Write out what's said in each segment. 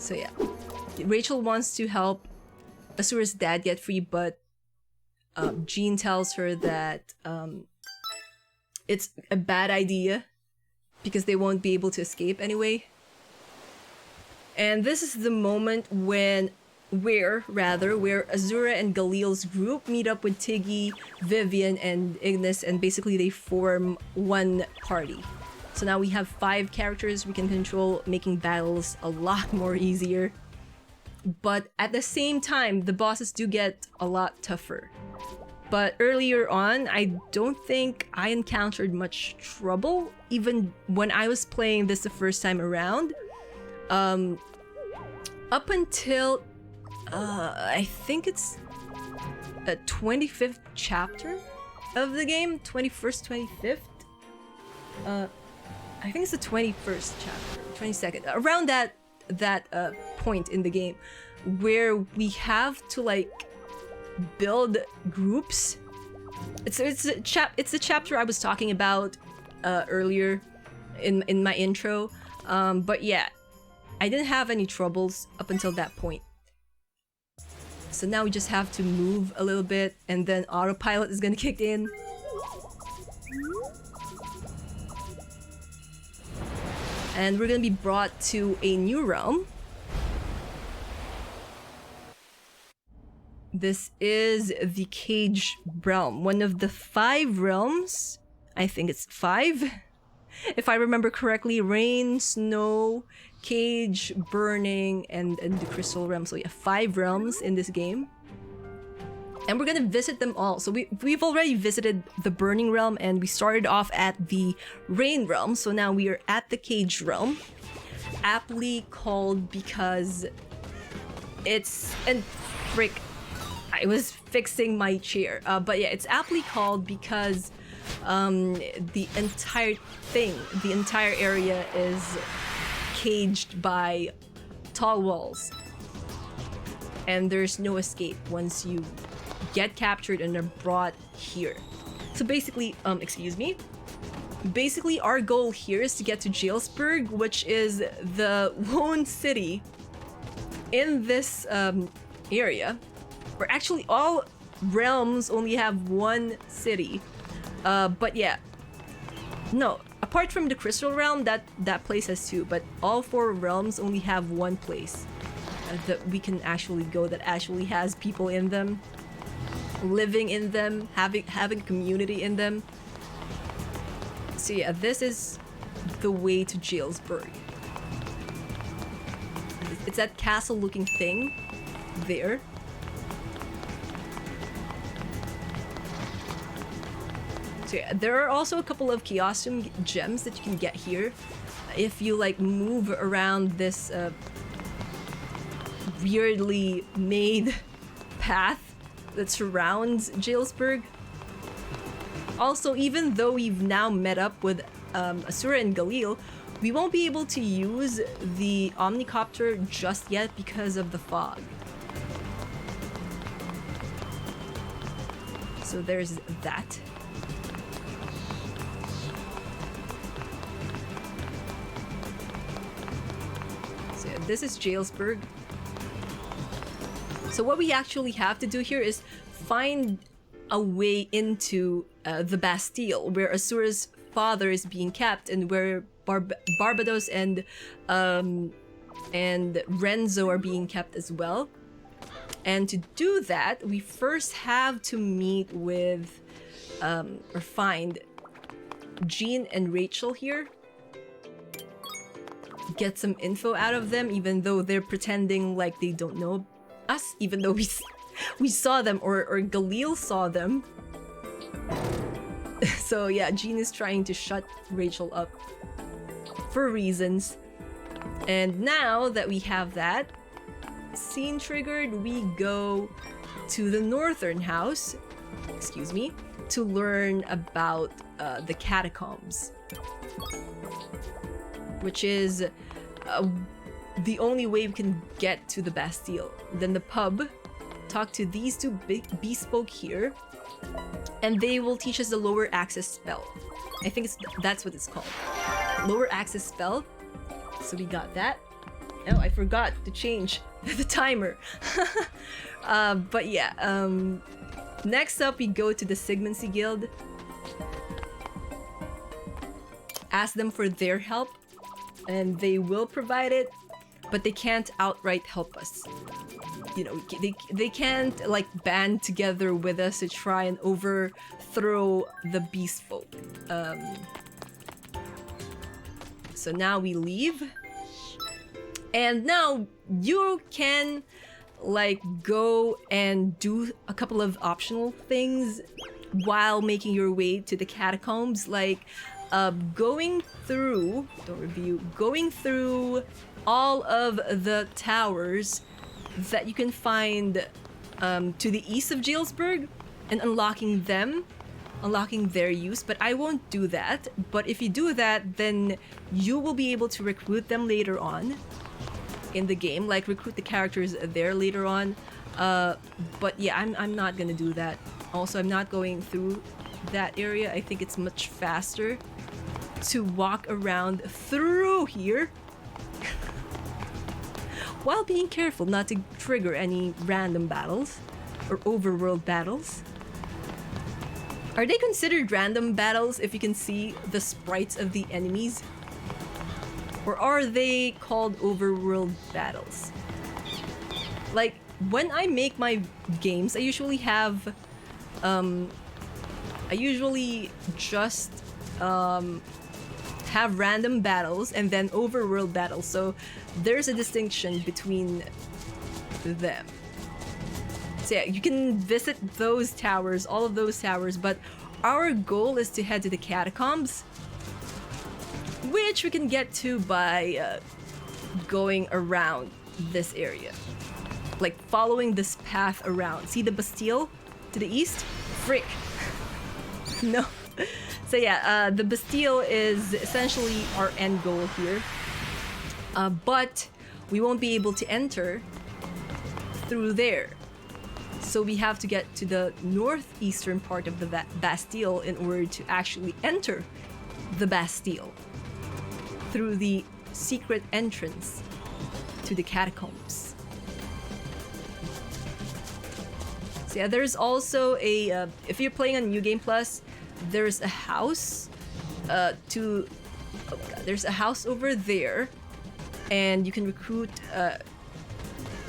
So yeah, Rachel wants to help Asura's dad get free, but Jean tells her that it's a bad idea because they won't be able to escape anyway. And this is the moment where Azura and Galil's group meet up with Tiggy, Vivian, and Ignis, and basically they form one party. So now we have 5 characters we can control, making battles a lot more easier. But at the same time, the bosses do get a lot tougher. But earlier on, I don't think I encountered much trouble, even when I was playing this the first time around. Up until, I think it's a 25th chapter of the game, 21st, 25th. I think it's the 21st chapter, 22nd, around that point in the game, where we have to like build groups. It's the chapter I was talking about earlier in my intro. But yeah, I didn't have any troubles up until that point. So now we just have to move a little bit, and then autopilot is gonna kick in. And we're gonna be brought to a new realm. This is the Cage realm, one of the 5 realms. I think it's 5, if I remember correctly. Rain, snow, cage, burning, and the crystal realm. So yeah, 5 realms in this game. And we're gonna visit them all. So we've already visited the burning realm, and we started off at the rain realm. So now we are at the cage realm, aptly called because it's... and frick, I was fixing my chair. But yeah, it's aptly called because the entire area is caged by tall walls. And there's no escape once you get captured and are brought here. So basically, basically our goal here is to get to Jailsburg, which is the lone city in this area, where actually all realms only have one city. But yeah, no, apart from the crystal realm, that place has 2, but all 4 realms only have one place that we can actually go, that actually has people in them, living in them, having community in them. So yeah, this is the way to Jailsburg. It's that castle looking thing there. So yeah, there are also a couple of Chaosium gems that you can get here if you like move around this weirdly made path that surrounds Jailsburg. Also, even though we've now met up with Asura and Galil, we won't be able to use the Omnicopter just yet because of the fog. So there's that. So this is Jailsburg. So what we actually have to do here is find a way into the Bastille, where Asura's father is being kept, and where Barbados and Renzo are being kept as well. And to do that, we first have to meet with or find Jean and Rachel here. Get some info out of them, even though they're pretending like they don't know us, even though we saw them, or Galil saw them. So yeah, Jean is trying to shut Rachel up for reasons. And now that we have that scene triggered, we go to the northern house, to learn about the Catacombs, which is the only way we can get to the Bastille. Then the pub, talk to these 2 bespoke here, and they will teach us the lower access spell. I think that's what it's called. Lower access spell. So we got that. Oh, I forgot to change the timer. But yeah, next up we go to the Signimancy Guild. Ask them for their help, and they will provide it, but they can't outright help us. You know, they can't like band together with us to try and overthrow the beast folk. So now we leave, and now you can like go and do a couple of optional things while making your way to the catacombs, like going through all of the towers that you can find to the east of Jailsburg and unlocking their use. But I won't do that. But if you do that, then you will be able to recruit them later on in the game, like recruit the characters there later on. But yeah, I'm not gonna do that. Also, I'm not going through that area. I think it's much faster to walk around through here while being careful not to trigger any random battles or overworld battles. Are they considered random battles if you can see the sprites of the enemies? Or are they called overworld battles? Like, when I make my games, I usually have just have random battles and then overworld battles. So there's a distinction between them. So yeah, you can visit those towers, all of those towers, but our goal is to head to the catacombs, which we can get to by going around this area. Like following this path around. See the Bastille to the east? Frick. No. So yeah, the Bastille is essentially our end goal here. But we won't be able to enter through there. So we have to get to the northeastern part of the Bastille in order to actually enter the Bastille through the secret entrance to the catacombs. So yeah, there's also a if you're playing on New Game Plus, there's a house there's a house over there, and you can recruit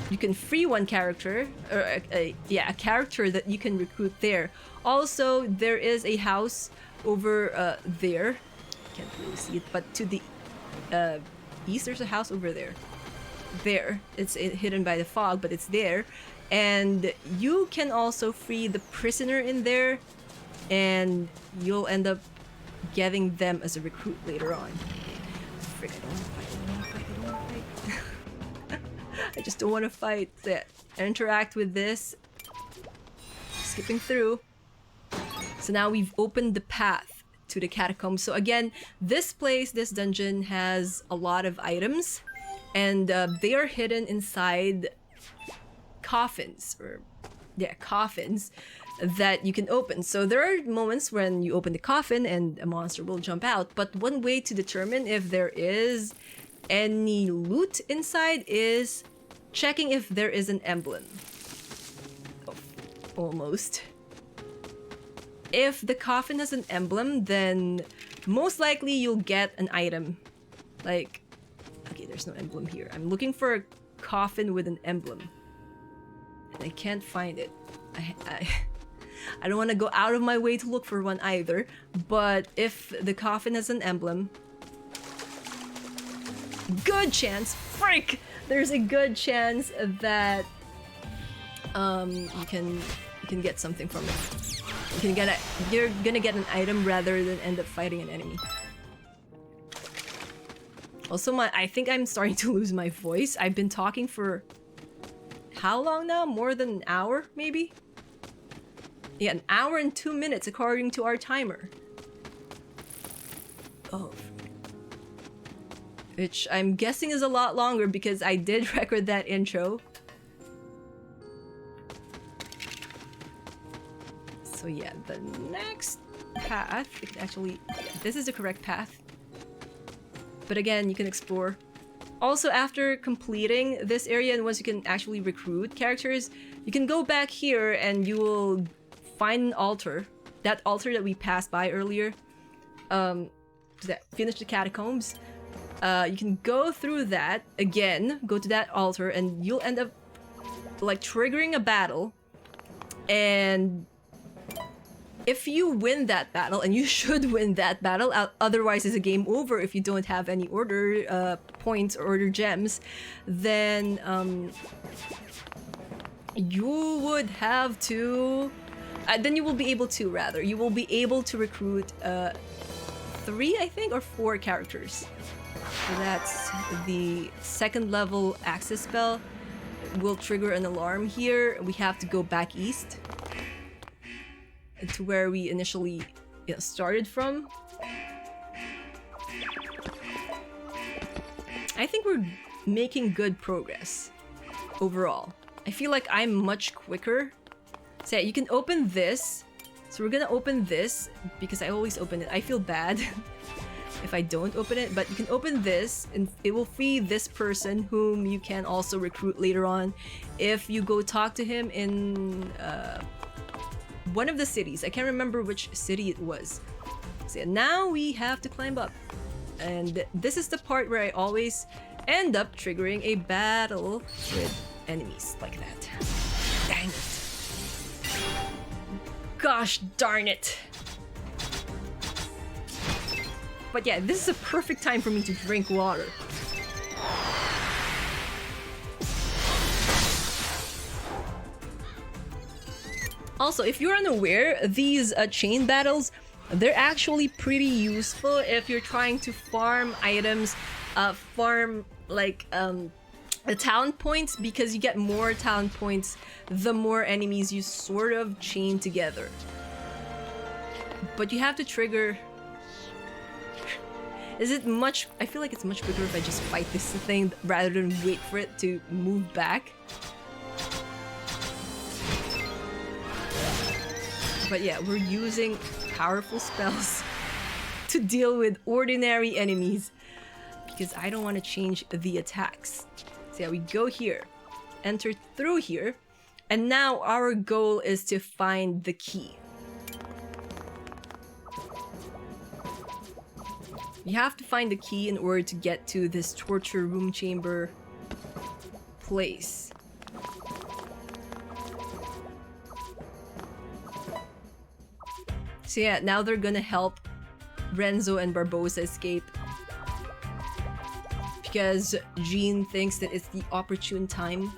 you can free one character, or a character that you can recruit there. Also, there is a house over there. Can't really see it, but to the east, there's a house over there. There, it's hidden by the fog, but it's there. And you can also free the prisoner in there, and you'll end up getting them as a recruit later on. Frick, I don't want to fight. I just don't want to fight. So, interact with this. Skipping through. So now we've opened the path to the catacombs. So again, this dungeon has a lot of items, and they are hidden inside coffins, coffins that you can open. So there are moments when you open the coffin and a monster will jump out, but one way to determine if there is any loot inside is checking if there is an emblem. Oh, almost. If the coffin has an emblem, then most likely you'll get an item. Like, okay, there's no emblem here. I'm looking for a coffin with an emblem. I can't find it. I don't want to go out of my way to look for one either, but if the coffin has an emblem, good chance, freak, there's a good chance that you can get something from it. You're gonna get an item rather than end up fighting an enemy. Also, I think I'm starting to lose my voice. I've been talking for how long now? More than an hour, maybe? Yeah, an hour and 2 minutes according to our timer. Oh. Which I'm guessing is a lot longer because I did record that intro. So yeah, the next path, actually, this is the correct path. But again, you can explore Also, after completing this area and once you can actually recruit characters, you can go back here and you will find an altar. That altar that we passed by earlier. Finish the Catacombs. You can go through that again, go to that altar, and you'll end up like triggering a battle. And if you win that battle, and you should win that battle, otherwise it's a game over if you don't have any order points or order gems, then you would have to... then you will be able to, rather. You will be able to recruit 3, I think, or 4 characters. So that's the second level access spell. Will trigger an alarm here. We have to go back east to where we initially started from. I think we're making good progress overall. I feel like I'm much quicker. So yeah, you can open this. So we're gonna open this because I always open it. I feel bad if I don't open it, but you can open this and it will free this person whom you can also recruit later on if you go talk to him in one of the cities. I can't remember which city it was. So yeah, now we have to climb up. And this is the part where I always end up triggering a battle with enemies like that. Dang it. Gosh darn it. But yeah, this is a perfect time for me to drink water. Also, if you're unaware, these chain battles, they're actually pretty useful if you're trying to farm items, farm like the talent points, because you get more talent points the more enemies you sort of chain together. But you have to trigger... Is it much... I feel like it's much quicker if I just fight this thing rather than wait for it to move back. But yeah, we're using powerful spells to deal with ordinary enemies because I don't want to change the attacks. So yeah, we go here, enter through here, and now our goal is to find the key. You have to find the key in order to get to this torture room chamber place. So yeah, now they're gonna help Renzo and Barbosa escape because Jean thinks that it's the opportune time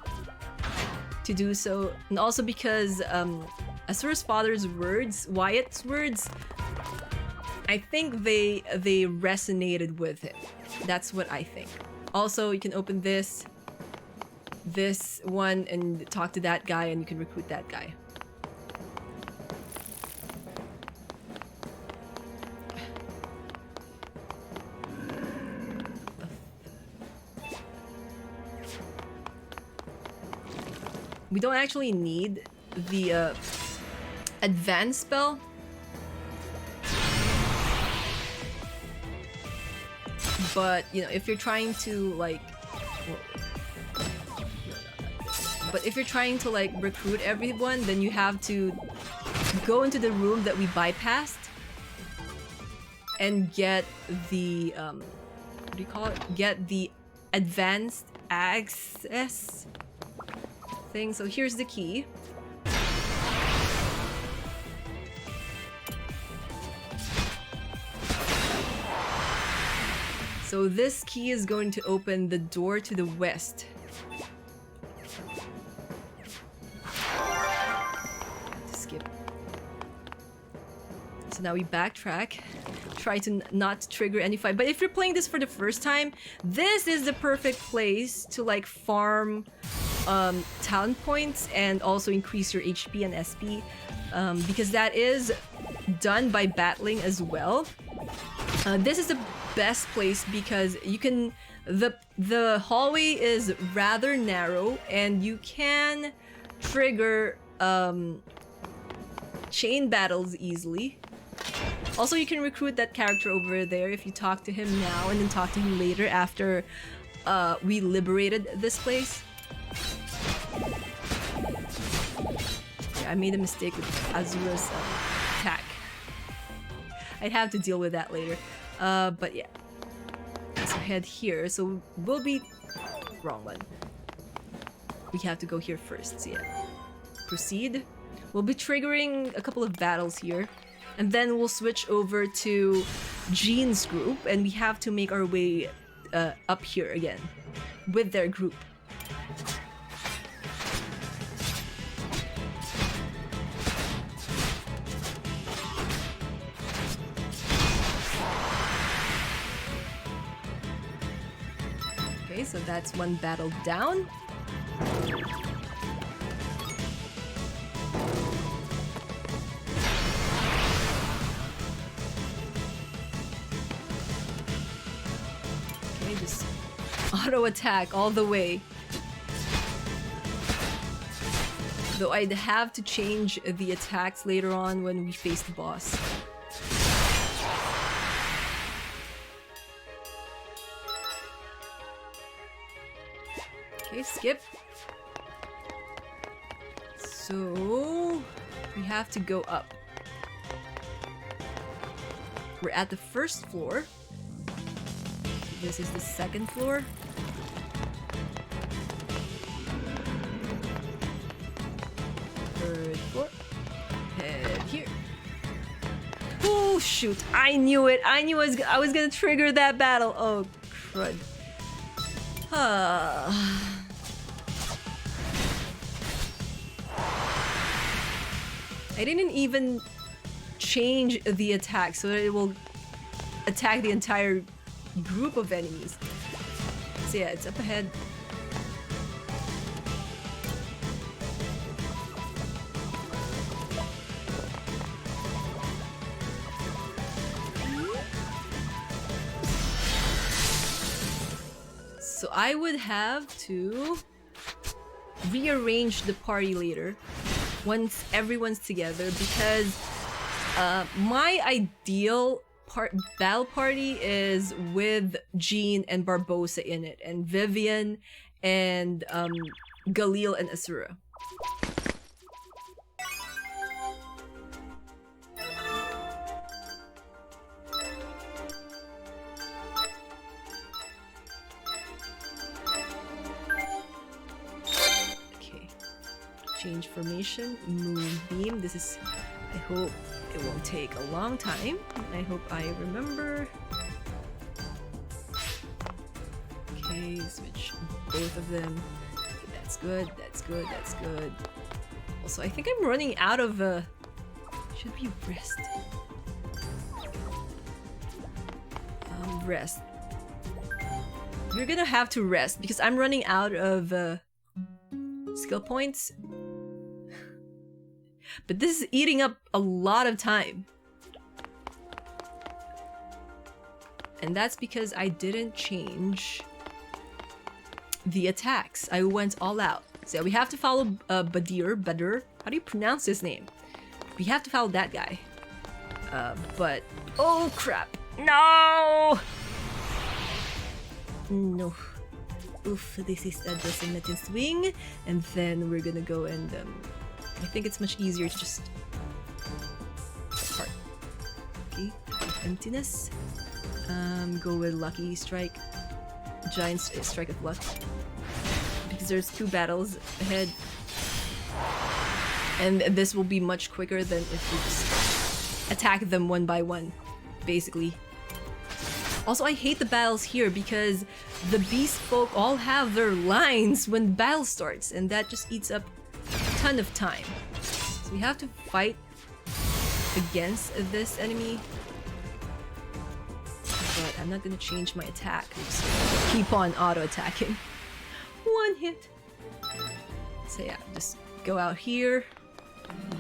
to do so, and also because Azura's father's words, Wyatt's words, I think they resonated with him. That's what I think. Also, you can open this one and talk to that guy, and you can recruit that guy. We don't actually need the advanced spell. But, you know, if you're trying to like... But if you're trying to like recruit everyone, then you have to go into the room that we bypassed and get the what do you call it? Get the advanced access thing. So here's the key. So this key is going to open the door to the west. Skip. So now we backtrack. Try to not trigger any fight. But if you're playing this for the first time, this is the perfect place to like farm talent points and also increase your HP and SP, because that is done by battling as well. This is the best place because you can... The hallway is rather narrow and you can trigger chain battles easily. Also, you can recruit that character over there if you talk to him now and then talk to him later after we liberated this place. Yeah, I made a mistake with Azura's attack. I'd have to deal with that later. But yeah. Let's head here. So we'll be... Wrong one. We have to go here first. So yeah. Proceed. We'll be triggering a couple of battles here. And then we'll switch over to Jean's group. And we have to make our way up here again. With their group. Okay, so that's one battle down. Okay, just auto attack all the way. Though I'd have to change the attacks later on when we face the boss. Okay, skip. So we have to go up. We're at the first floor. This is the second floor. Third floor. Head here. Oh shoot! I knew it. I knew I was gonna trigger that battle. Oh crud. I didn't even change the attack so that it will attack the entire group of enemies. So yeah, it's up ahead. So I would have to rearrange the party later once everyone's together because my ideal battle party is with Jean and Barbosa in it, and Vivian and Galil and Asura. Change formation, moonbeam. This is, I hope it won't take a long time. I hope I remember. Okay, switch both of them. Okay, that's good, that's good, that's good. Also, I think I'm running out of should be rest. Rest. You're gonna have to rest because I'm running out of skill points. But this is eating up a lot of time. And that's because I didn't change the attacks. I went all out. So we have to follow Badr. How do you pronounce his name? We have to follow that guy. But... Oh crap! No! No. Oof, this is a decimating swing. And then we're gonna go and... I think it's much easier to just part. Okay, emptiness. Go with lucky strike. Giant strike of luck. Because there's 2 battles ahead. And this will be much quicker than if we just attack them one by one, basically. Also, I hate the battles here because the beast folk all have their lines when the battle starts, and that just eats up ton of time. So we have to fight against this enemy. But I'm not gonna change my attack. I'm just gonna keep on auto-attacking. One hit. So yeah, just go out here.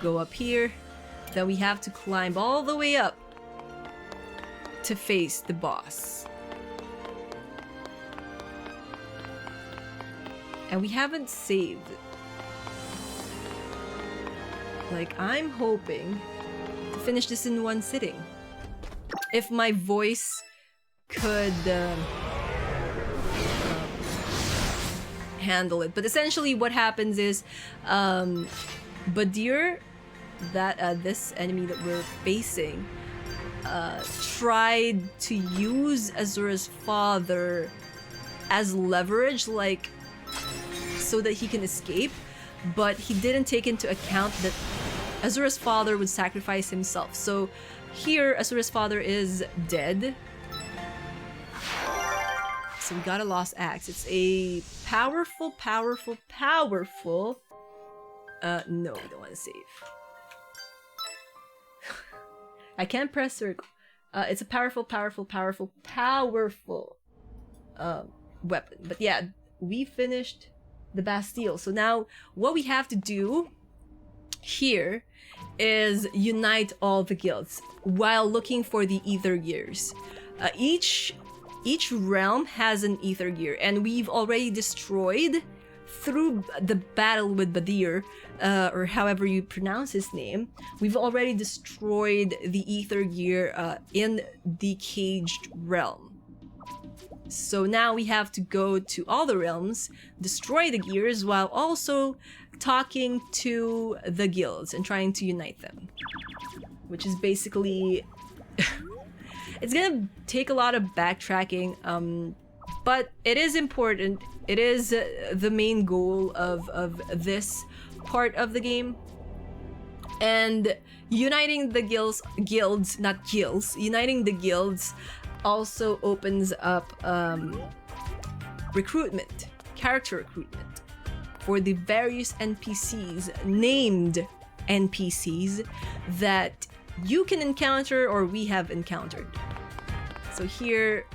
Go up here. Then we have to climb all the way up to face the boss. And we haven't saved. Like, I'm hoping to finish this in one sitting. If my voice could handle it. But essentially what happens is Badr, that this enemy that we're facing, tried to use Azura's father as leverage, like so that he can escape, but he didn't take into account that Azura's father would sacrifice himself. So here Azura's father is dead. So we got a lost axe. It's a powerful no, we don't want to save. I can't press circle. It's a powerful weapon. But yeah, we finished the Bastille. So now what we have to do here is unite all the guilds while looking for the Ether Gears. Each realm has an Ether Gear, and we've already destroyed, through the battle with Badr, or however you pronounce his name, we've already destroyed the Ether Gear in the Caged Realm. So now we have to go to all the realms, destroy the gears, while also talking to the guilds and trying to unite them. Which is basically... it's gonna take a lot of backtracking, but it is important. It is the main goal of this part of the game. And uniting the uniting the guilds also opens up character recruitment for the various NPCs, named NPCs, that you can encounter or we have encountered. So here,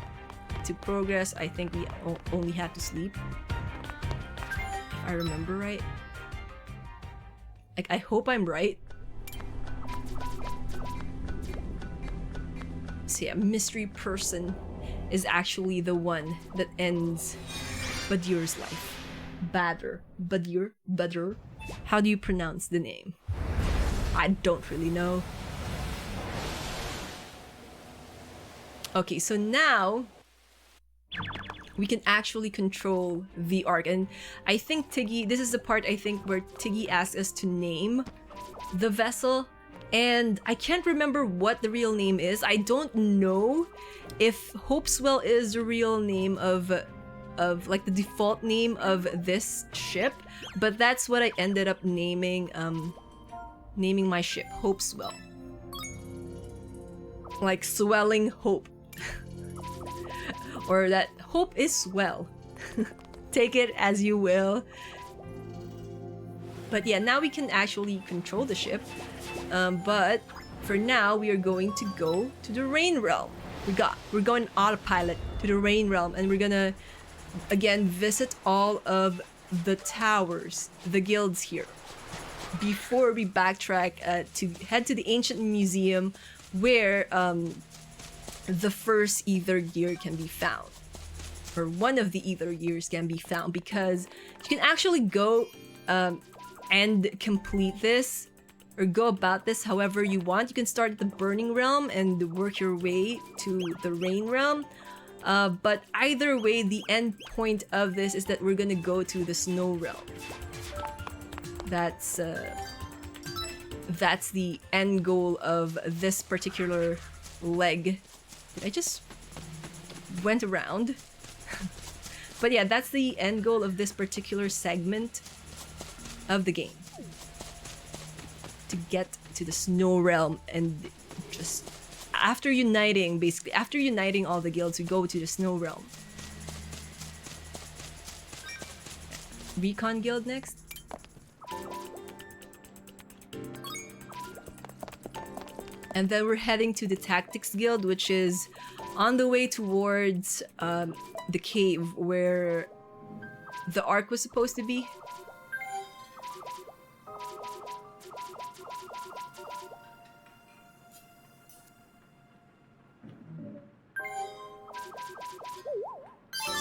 to progress, I think we only have to sleep. If I remember right. Like, I hope I'm right. So yeah, mystery person is actually the one that ends Badr's life. Badr. How do you pronounce the name? I don't really know. Okay, so now we can actually control the arc, and I think Tiggy, this is the part I think where Tiggy asks us to name the vessel, and I can't remember what the real name is. I don't know if Hopeswell is the real name of like the default name of this ship, but that's what I ended up naming my ship, Hopeswell. Like swelling hope. Or that hope is swell. Take it as you will. But yeah, now we can actually control the ship. But for now, we are going to go to the Rain Realm. We're going autopilot to the Rain Realm, and we're gonna again visit all of the towers, the guilds here, before we backtrack to head to the Ancient Museum, where the first Ether Gear can be found, or one of the Ether Gears can be found, because you can actually go and complete this, or go about this however you want. You can start at the Burning Realm and work your way to the Rain Realm, but either way, the end point of this is that we're gonna go to the Snow Realm. That's the end goal of this particular leg. I just went around. But yeah, that's the end goal of this particular segment of the game. To get to the Snow Realm, and just after uniting all the guilds, we go to the Snow Realm. Recon Guild next. And then we're heading to the Tactics Guild, which is on the way towards the cave where the Ark was supposed to be.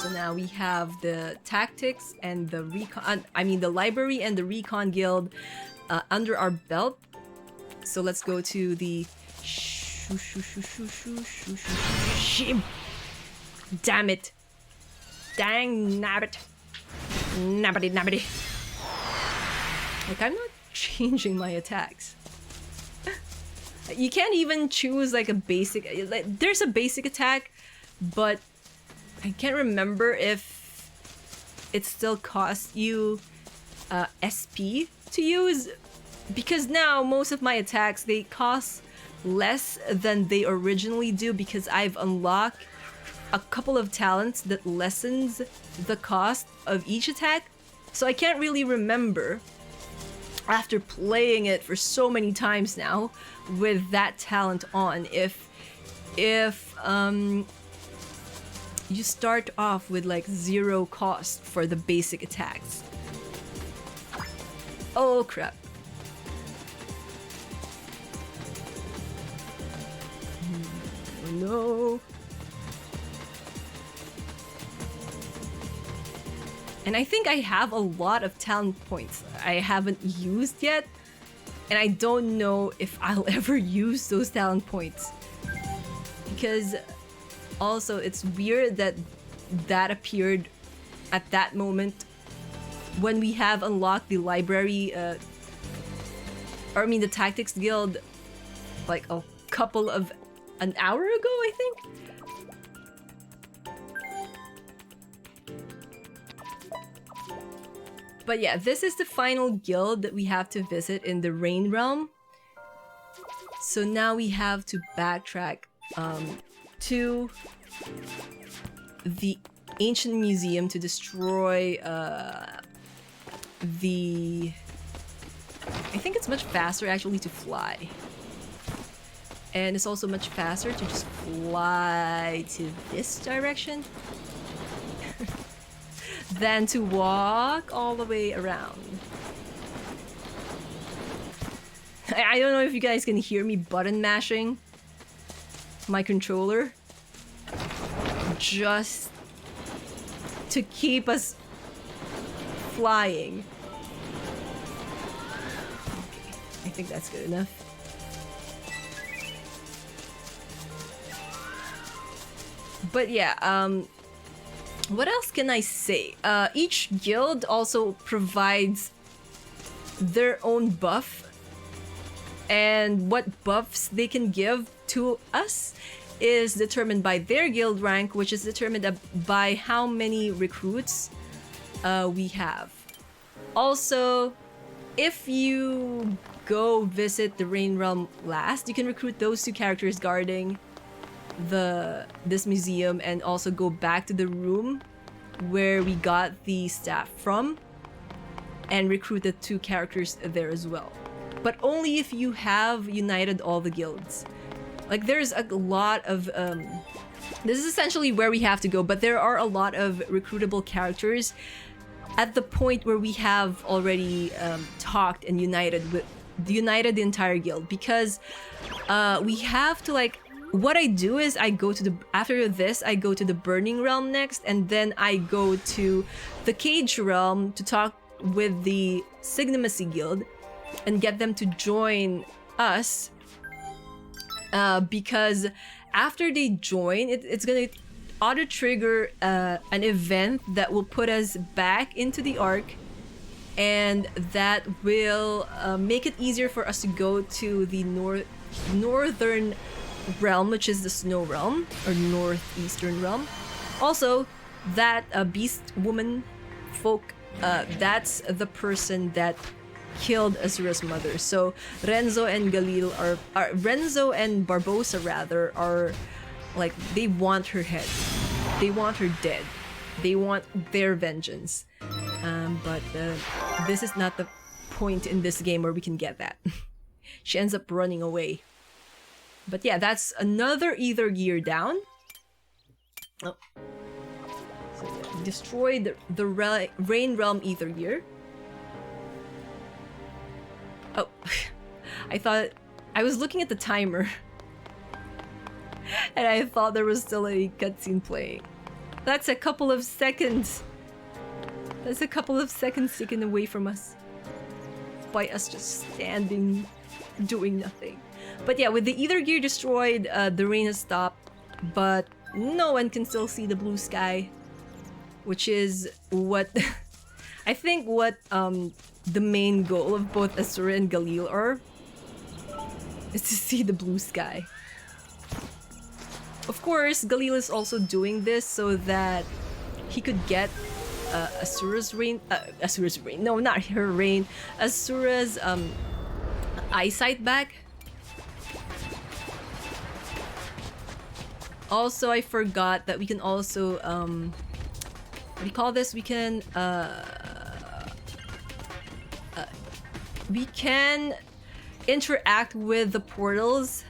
So now we have the Tactics and the Recon, the Library and the Recon Guild under our belt. So let's go to the Damn it. Dang nabbit. Nabbity nabbity. Like, I'm not changing my attacks. You can't even choose like a basic... Like, there's a basic attack, but I can't remember if it still costs you SP to use. Because now, most of my attacks, they cost less than they originally do because I've unlocked a couple of talents that lessens the cost of each attack. So I can't really remember, after playing it for so many times now with that talent on, if you start off with like 0 cost for the basic attacks. Oh crap. Oh no. And I think I have a lot of talent points I haven't used yet. And I don't know if I'll ever use those talent points. Because also it's weird that that appeared at that moment when we have unlocked the library, or I mean the Tactics Guild, like a couple of an hour ago, I think. But yeah, this is the final guild that we have to visit in the Rain Realm. So now we have to backtrack to the ancient museum to destroy the... I think it's much faster actually to fly. And it's also much faster to just fly to this direction than to walk all the way around. I don't know if you guys can hear me button mashing my controller just to keep us flying. Okay, I think that's good enough. But yeah, what else can I say? Each guild also provides their own buff, and what buffs they can give to us is determined by their guild rank, which is determined by how many recruits we have. Also, if you go visit the Rain Realm last, you can recruit those 2 characters guarding this museum and also go back to the room where we got the staff from and recruit the 2 characters there as well. But only if you have united all the guilds. Like, there's a lot of this is essentially where we have to go, but there are a lot of recruitable characters at the point where we have already talked and united the entire guild, because we have to, like, what I do is I go to after this I go to the Burning Realm next, and then I go to the Cage Realm to talk with the Signimancy Guild and get them to join us, because after they join, it's gonna auto trigger an event that will put us back into the Ark, and that will make it easier for us to go to the northern realm, which is the Snow Realm, or northeastern realm. Also, that beast woman folk, that's the person that killed Azura's mother. So Renzo and Galil are Renzo and Barbosa rather are like, they want her head, they want her dead, they want their vengeance. But this is not the point in this game where we can get that. She ends up running away. But yeah, that's another Ether Gear down. Oh. So yeah, destroy the Rain Realm Ether Gear. Oh, I thought... I was looking at the timer. And I thought there was still a cutscene playing. That's a couple of seconds. That's a couple of seconds taken away from us. By us just standing, doing nothing. But yeah, with the Ether Gear destroyed, the rain has stopped, but no one can still see the blue sky, which is what I think what the main goal of both Asura and Galil are is to see the blue sky. Of course, Galil is also doing this so that he could get Asura's rain. Asura's rain. No, not her rain. Asura's eyesight back. Also, I forgot that we can also what do you call this? We can interact with the portals,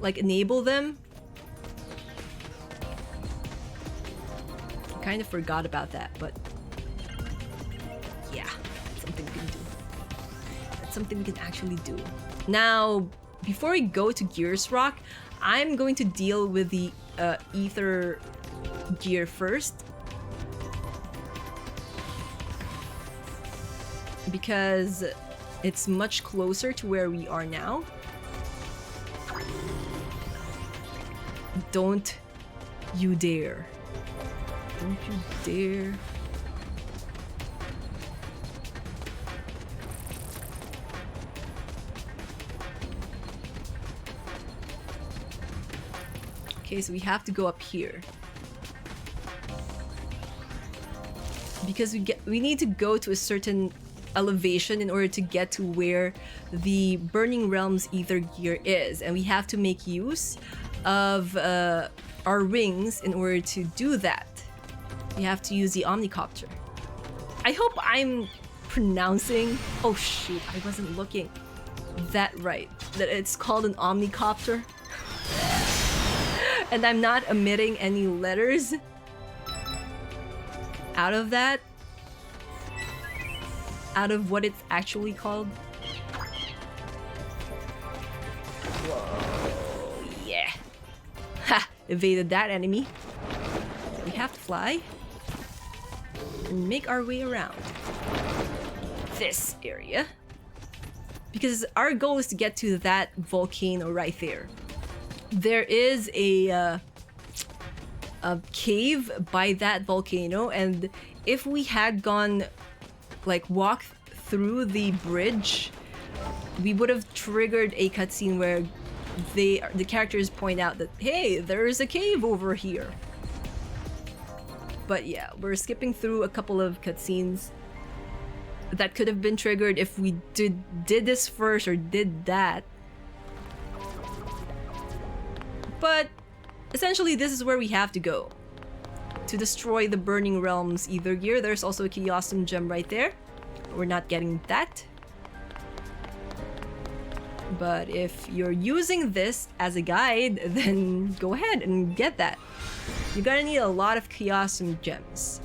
like enable them. Kind of forgot about that, but yeah, that's something we can do. That's something we can actually do. Now, before we go to Gears Rock, I'm going to deal with the ether gear first, because it's much closer to where we are now. Don't you dare. Don't you dare. Okay, so we have to go up here. Because we need to go to a certain elevation in order to get to where the Burning Realms Ether gear is, and we have to make use of our rings in order to do that. We have to use the Omnicopter. I hope I'm pronouncing... Oh shoot, I wasn't looking that right. That it's called an Omnicopter. And I'm not omitting any letters out of that. Out of what it's actually called. Whoa, yeah. Ha! Evaded that enemy. We have to fly and make our way around this area, because our goal is to get to that volcano right there. There is a cave by that volcano, and if we had gone like walk through the bridge, we would have triggered a cutscene where the characters point out that, hey, there's a cave over here. But yeah, we're skipping through a couple of cutscenes that could have been triggered if we did this first or did that. But essentially, this is where we have to go to destroy the Burning Realms Ether gear. There's also a Chaosium gem right there. We're not getting that. But if you're using this as a guide, then go ahead and get that. You're gonna need a lot of Chaosium gems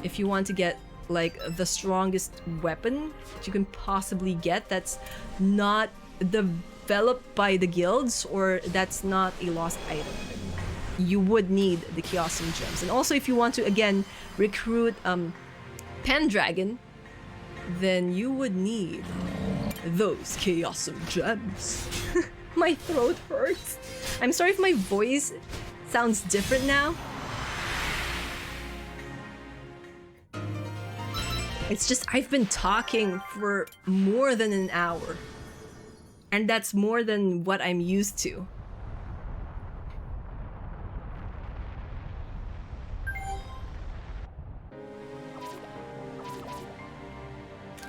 if you want to get like the strongest weapon that you can possibly get that's not developed by the guilds, or that's not a lost item. You would need the Chaosium gems. And also, if you want to again recruit Pendragon, then you would need those Chaosium gems. My throat hurts. I'm sorry if my voice sounds different now. It's just I've been talking for more than an hour. And that's more than what I'm used to.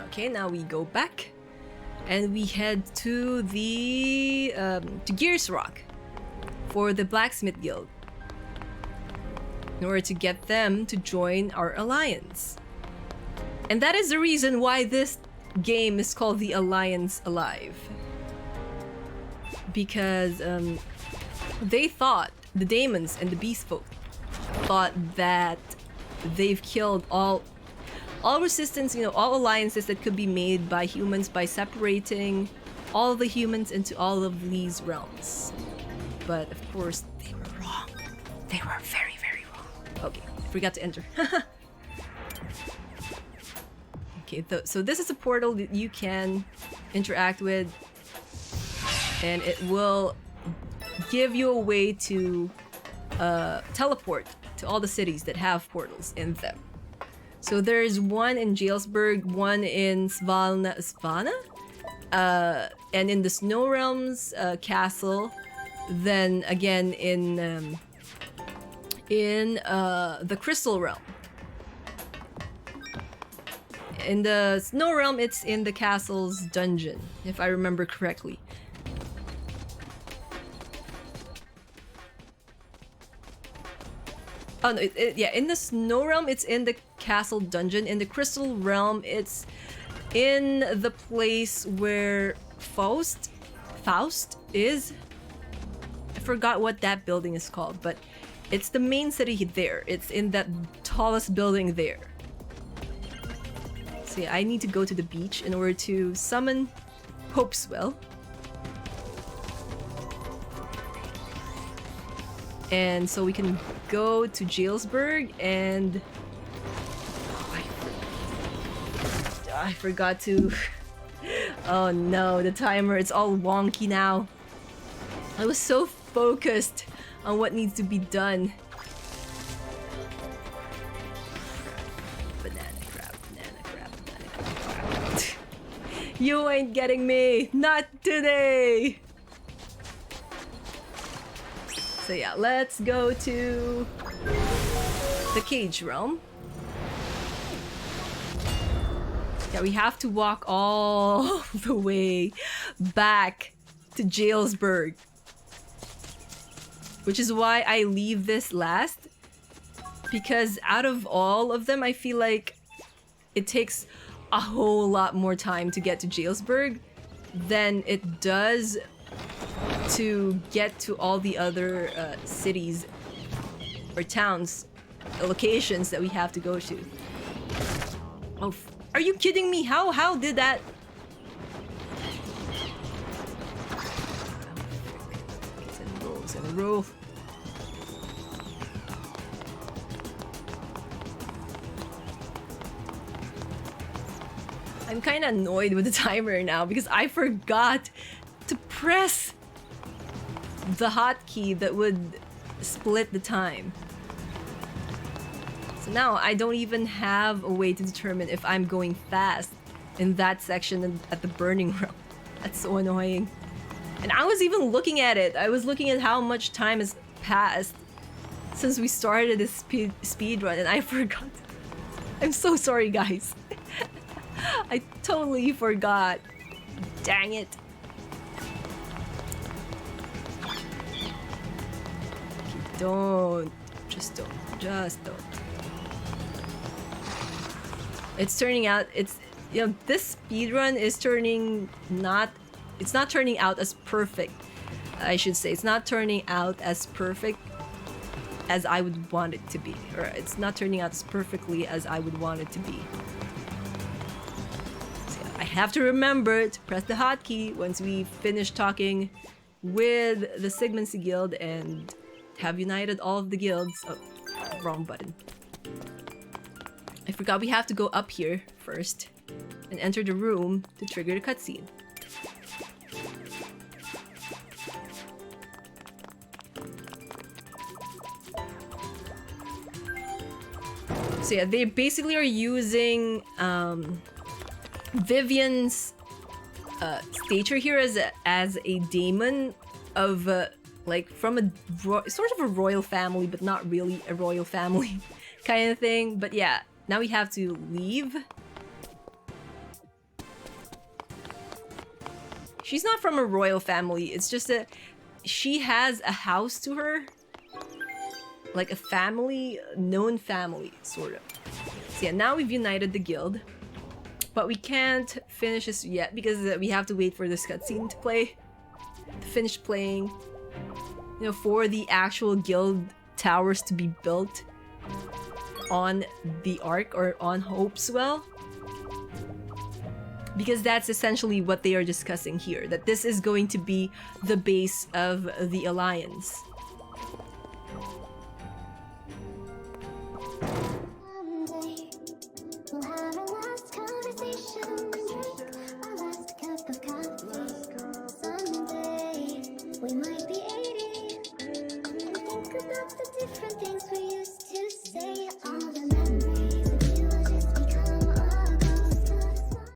Okay, now we go back. And we head to the to Gears Rock for the Blacksmith Guild in order to get them to join our alliance. And that is the reason why this game is called the Alliance Alive. Because they thought, the Daemons and the Beast Folk thought that they've killed all resistance, you know, all alliances that could be made by humans by separating all the humans into all of these realms. But of course, they were wrong. They were very, very wrong. Okay, forgot to enter. Okay, so this is a portal that you can interact with, and it will give you a way to teleport to all the cities that have portals in them. So there's one in Jailsburg, one in Svana? And in the Snow Realms castle, then again in the Crystal Realm. In the Snow Realm, it's in the castle's dungeon, if I remember correctly. Oh no, yeah, in the Snow Realm, it's in the castle dungeon. In the Crystal Realm, it's in the place where Faust is. I forgot what that building is called, but it's the main city there. It's in that tallest building there. So yeah, I need to go to the beach in order to summon Hopeswell. And so we can go to Jailsburg and... Oh, I forgot to... Oh no, the timer, it's all wonky now. I was so focused on what needs to be done. Banana crab. You ain't getting me! Not today! So yeah, let's go to the Cage Realm. Yeah, we have to walk all the way back to Jailsburg. Which is why I leave this last. Because out of all of them, I feel like it takes a whole lot more time to get to Jailsburg than it does to get to all the other cities or towns, locations that we have to go to. Oh, are you kidding me? How did that? It's in a row. I'm kind of annoyed with the timer now because I forgot to press the hotkey that would split the time. So now I don't even have a way to determine if I'm going fast in that section at the Burning Realm. That's so annoying. And I was even looking at it. I was looking at how much time has passed since we started this speed run, and I forgot. I'm so sorry, guys. I totally forgot. Dang it. Don't. Just don't. It's turning out, you know, this speedrun is it's not turning out as perfect, I should say. It's not turning out as perfect as I would want it to be. Or it's not turning out as perfectly as I would want it to be. So yeah, I have to remember to press the hotkey once we finish talking with the Signimancy Guild and have united all of the guilds. Oh, wrong button. I forgot we have to go up here first and enter the room to trigger the cutscene. So yeah, they basically are using Vian's stature here as a daemon of like from a sort of a royal family, but not really a royal family kind of thing. But yeah, now we have to leave. She's not from a royal family. It's just that she has a house to her. Like a family, known family, sort of. So yeah, now we've united the guild. But we can't finish this yet because we have to wait for this cutscene to play. To finish playing. You know, for the actual guild towers to be built on the Ark or on Hopeswell. Because that's essentially what they are discussing here. That this is going to be the base of the Alliance. Someday we'll have our last conversation, drink our last cup of coffee. Someday we might